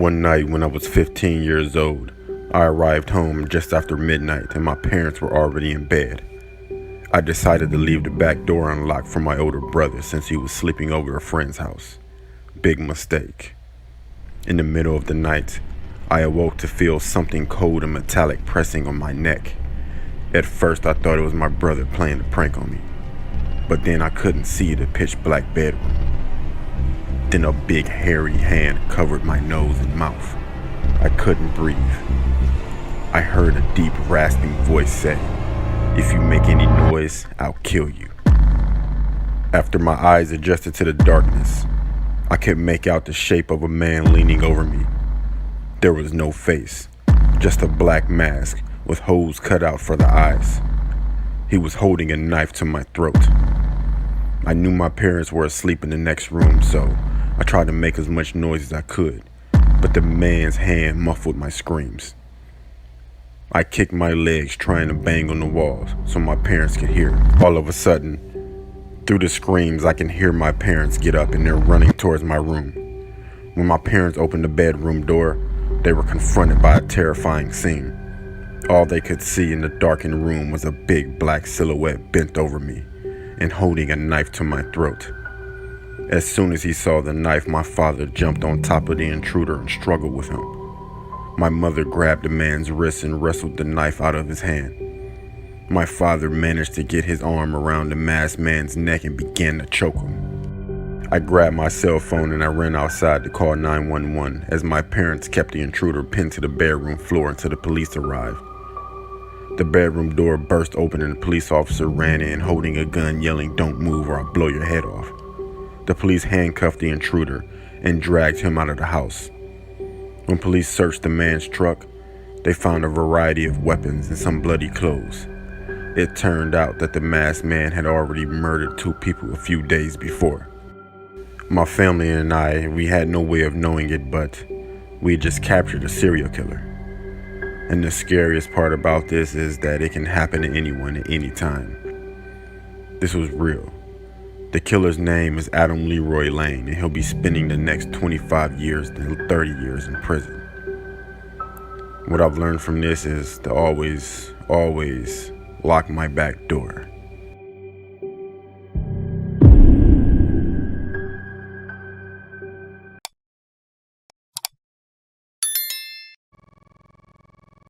One night when I was 15 years old, I arrived home just after midnight and my parents were already in bed. I decided to leave the back door unlocked for my older brother since he was sleeping over a friend's house. Big mistake. In the middle of the night, I awoke to feel something cold and metallic pressing on my neck. At first I thought it was my brother playing a prank on me, but then I couldn't see the pitch black bedroom. Then a big hairy hand covered my nose and mouth. I couldn't breathe. I heard a deep rasping voice say, "If you make any noise, I'll kill you." After my eyes adjusted to the darkness, I could make out the shape of a man leaning over me. There was no face, just a black mask with holes cut out for the eyes. He was holding a knife to my throat. I knew my parents were asleep in the next room, so I tried to make as much noise as I could, but the man's hand muffled my screams. I kicked my legs trying to bang on the walls so my parents could hear. All of a sudden, through the screams, I can hear my parents get up and they're running towards my room. When my parents opened the bedroom door, they were confronted by a terrifying scene. All they could see in the darkened room was a big black silhouette bent over me and holding a knife to my throat. As soon as he saw the knife, my father jumped on top of the intruder and struggled with him. My mother grabbed the man's wrist and wrestled the knife out of his hand. My father managed to get his arm around the masked man's neck and began to choke him. I grabbed my cell phone and I ran outside to call 911 as my parents kept the intruder pinned to the bedroom floor until the police arrived. The bedroom door burst open and the police officer ran in holding a gun, yelling, "Don't move or I'll blow your head off." The police handcuffed the intruder and dragged him out of the house. When police searched the man's truck, they found a variety of weapons and some bloody clothes. It turned out that the masked man had already murdered 2 people a few days before. My family and we had no way of knowing it, but we had just captured a serial killer. And the scariest part about this is that it can happen to anyone at any time. This was real. The killer's name is Adam Leroy Lane, and he'll be spending the next 25 years to 30 years in prison. What I've learned from this is to always lock my back door.